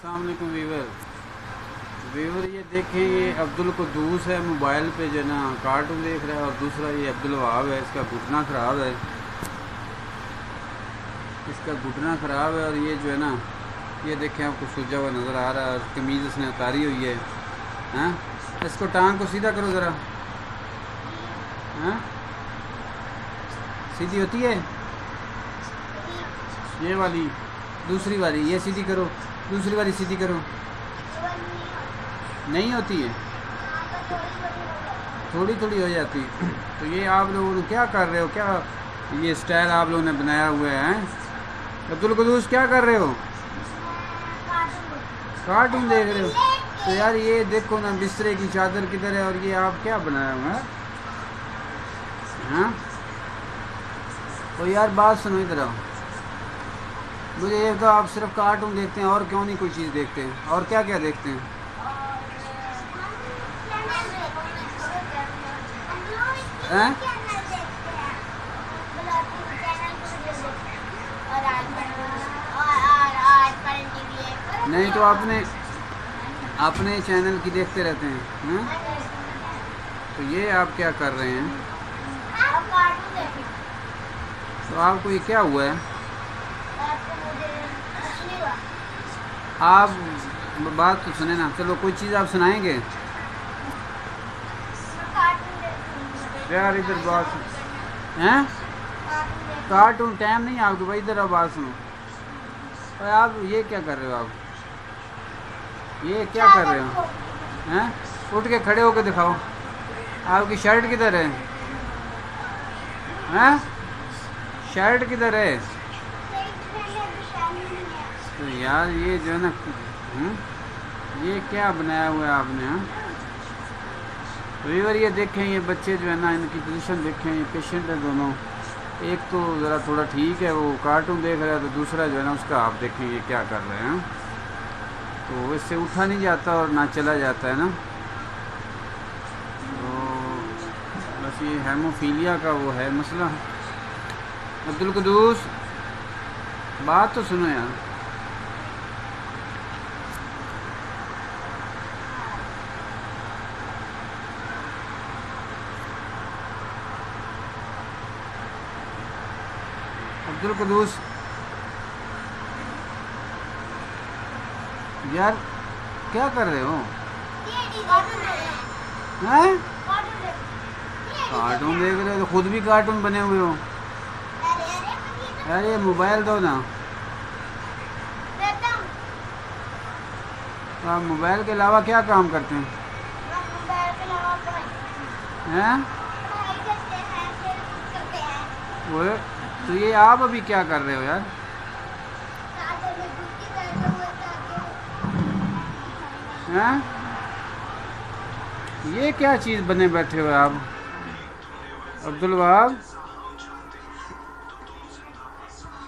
अस्सलाम वालेकुम वीवर ये देखें, ये अब्दुल कुद्दूस है मोबाइल पे जो है ना कार्टून देख रहा है, और दूसरा ये अब्दुल वहाब है, इसका घुटना ख़राब है। इसका घुटना ख़राब है और ये जो है ना, ये देखें आपको सूजा हुआ नज़र आ रहा है, और कमीज़ इसने उतारी हुई है। हाँ, इसको टांग को सीधा करो ज़रा। हाँ, सीधी होती है ये वाली, दूसरी वाली ये सीधी करो, दूसरी वाली सीधी करो। नहीं होती है, थोड़ी थोड़ी हो जाती है। तो ये आप लोग क्या कर रहे हो, क्या ये स्टाइल आप लोगों ने बनाया हुआ है? अब्दुल कुद्दूस क्या कर रहे हो? कार्टून देख रहे हो? तो यार ये देखो ना, बिस्तरे की चादर किधर है, और ये आप क्या बनाया हुआ है? हाँ, तो यार बात सुनो, इधर आओ। मुझे ये तो आप सिर्फ कार्टून देखते हैं और क्यों नहीं कोई चीज़ देखते हैं? और क्या क्या देखते हैं? हैं? नहीं तो अपने चैनल की देखते रहते हैं। हैं? तो ये आप क्या कर रहे हैं? तो आपको ये क्या हुआ है? आप बात तो सुने ना, चलो कोई चीज़ आप सुनाएंगे यार? इधर बात हैं, कार्टून टाइम नहीं आपके भाई, इधर आप बात सुनो। और आप ये क्या कर रहे हो? आप ये क्या कर रहे हो? हैं? उठ के खड़े होकर दिखाओ, आपकी शर्ट किधर है? हैं? शर्ट किधर है? तो यार ये जो है ना, ये क्या बनाया हुआ है आपने? हाँ, वीवर ये देखें, ये बच्चे जो है ना, इनकी पोजीशन देखें, ये पेशेंट है दोनों। एक तो ज़रा थोड़ा ठीक है, वो कार्टून देख रहा है, तो दूसरा जो है ना उसका आप देखें ये क्या कर रहे हैं। तो इससे उठा नहीं जाता और ना चला जाता है ना। तो बस ये हेमोफीलिया का वो है मसला। अब्दुल कुद्दूस बात तो सुनो यार। अब्दुल कुद्दूस यार क्या कर रहे हो? हैं? कार्टून देख रहे हो? तो खुद भी कार्टून बने हुए हो। अरे मोबाइल दो ना। तो आप मोबाइल के अलावा क्या काम करते हैं? हैं? वो तो ये आप अभी क्या कर रहे हो यार? हैं? ये क्या चीज़ बने बैठे हो आप अब्दुल वहाब?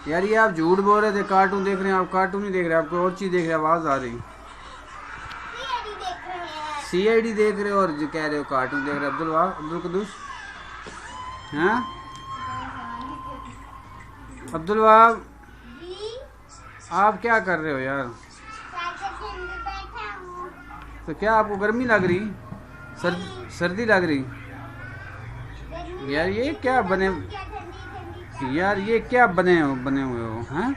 यार ये आप झूठ बोल रहे थे, कार्टून देख रहे हैं। आप कार्टून नहीं देख रहे, आपको और चीज़ देख रहे हैं। आवाज़ आ रही, CID देख रहे हो और जो कह रहे हो कार्टून देख रहे हो। अब्दुल वहाब, अब्दुल कुद्दूस, हैं? अब्दुल वहाब आप क्या कर रहे हो यार? तो क्या आपको गर्मी लग रही, सर्दी लग रही? यार ये क्या बने, यार ये क्या बने हुए हो? हैं?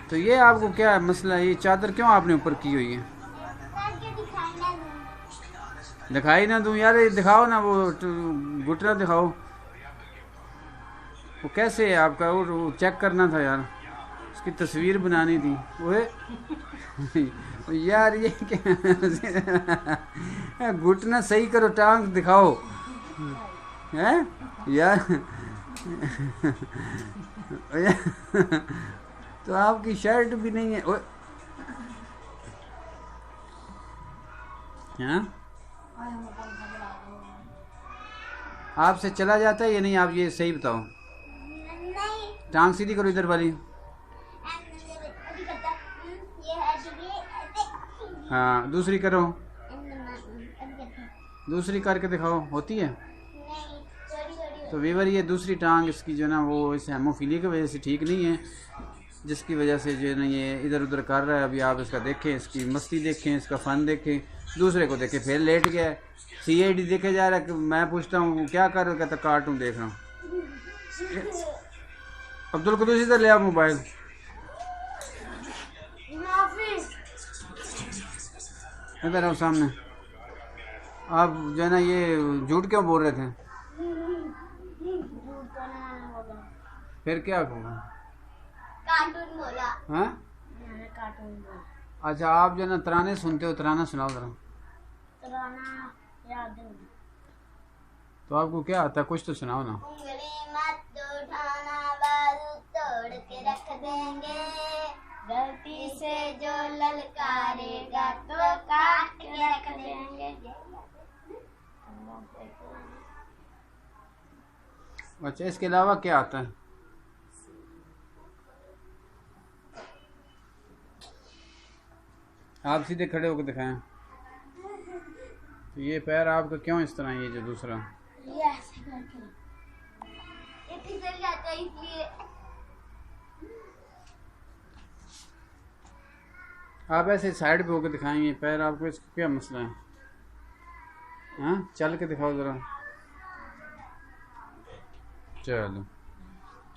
तो ये आपको क्या मसला है? ये चादर क्यों आपने ऊपर की हुई है? दिखाई ना दूं यार? दिखाओ ना, वो घुटना दिखाओ। वो कैसे है आपका? वो चेक करना था यार, उसकी तस्वीर बनानी थी। वो यार ये क्या घुटना सही करो, टांग दिखाओ। है यार? तो आपकी शर्ट भी नहीं है। हाँ, आपसे चला जाता है या नहीं? आप ये सही बताओ। टांग सीधी करो इधर वाली। हाँ, दूसरी करो, दूसरी करके दिखाओ। होती है? तो वीवर ये दूसरी टांग इसकी जो है ना, वो इस हेमोफीलिया की वजह से ठीक नहीं है। जिसकी वजह से जो है ना ये इधर उधर कर रहा है। अभी आप इसका देखें, इसकी मस्ती देखें, इसका फ़न देखें, दूसरे को देखें फिर लेट गया है। CID देखे जा रहा है कि मैं पूछता हूँ क्या कर रहा, कहता कार्टून देख रहा हूँ। अब्दुल कुद्दूस इधर ले आओ मोबाइल। इधर आओ सामने। आप जो है ना ये झूठ क्यों बोल रहे थे? फिर क्या होगा? कार्टून बोला। हाँ मैंने कार्टून बोला। अच्छा, आप जो है ना तराने सुनते हो, तराना सुनाओ जरा। तराना याद नहीं। तो आपको क्या आता है, कुछ तो सुनाओ ना। उंगली मत उठाना, बाजू तोड़ के रख देंगे, गलती से जो ललकारेगा तो काट के रख देंगे। अच्छा, इसके अलावा क्या आता है? आप सीधे खड़े होकर दिखाएं। तो ये पैर आपका क्यों इस तरह है, ये जो दूसरा? ये ऐसे करके ये फिसल जाता है इसलिए। आप ऐसे साइड पे होकर दिखाएंगे पैर, आपको इसका क्या मसला है? हाँ, चल के दिखाओ ज़रा। चलो,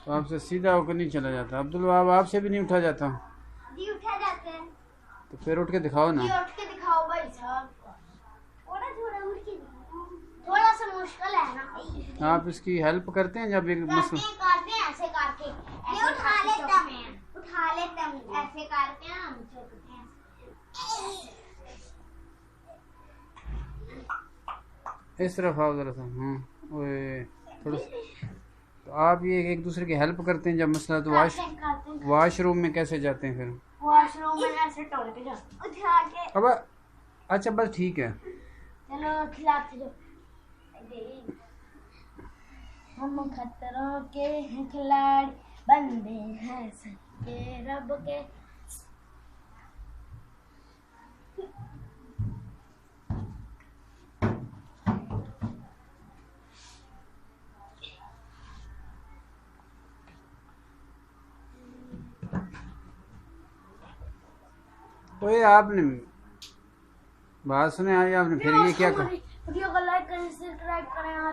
तो आपसे सीधा होकर नहीं चला जाता। अब्दुल वहाब, आपसे भी नहीं उठा जाता? जी उठा जाते हैं। तो फिर उठ के दिखाओ ना। जी उठ के दिखाओ भाई साहब। थोड़ा थोड़ा उठ के दिखाओ। थोड़ा सा मुश्किल है ना। आप इसकी हेल्प करते हैं जब एक मसला? करते हैं ऐसे करके। ये उठा लेता हैं, उठा लेते हैं ऐसे करके हम चलते हैं। इस तरफ आओ ज़रा सा। हाँ, ओए थोड़ा। तो आप ये एक दूसरे की हेल्प करते हैं जब मसला? तो वॉशरूम में कैसे जाते हैं फिर? वॉशरूम में ऐसे टोल के जाओ, उठा के। अब अच्छा, बस ठीक है। चलो खिलाते जाओ। हम खतरों के हैं खिलाड़ी, बंदे हैं सबके रब के। तो ये आपने बात सुने आई, आपने फिर ये क्या कर? वीडियो को लाइक करें, सब्सक्राइब करें और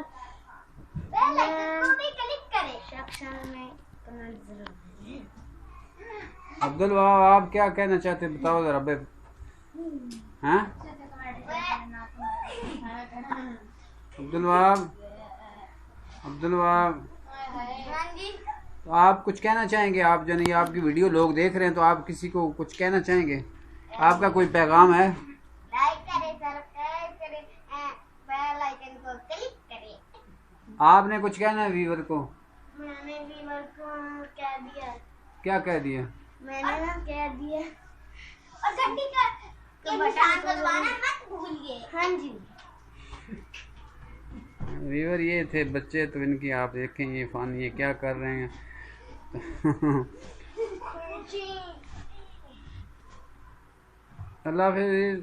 बेल आइकन को भी क्लिक करें। सेक्शन में कमेंट जरूर करें। अब्दुल वहाब, आप क्या कहना चाहते हैं, बताओ जरा। बे हाँ, अब्दुल वहाब, अब्दुल वहाब, हाँ जी। तो आप कुछ कहना चाहेंगे? आप जो नहीं, आपकी वीडियो लोग देख रहे हैं, तो आप किसी को कुछ कहना चाहेंगे? आपका कोई पैगाम है? लाइक करें, सब्सक्राइब करें, बेल आइकन को क्लिक करें। आपने कुछ कहना है व्यूअर को? मैंने व्यूअर को कह दिया। क्या कह दिया? मैंने ना कह दिया। और घंटी का के निशान को दबाना मत भूलिए। हाँ जी। व्यूअर ये थे बच्चे, तो इनकी आप देखें ये फन ये क्या कर रहे हैं। अल्लाह हाफिज़।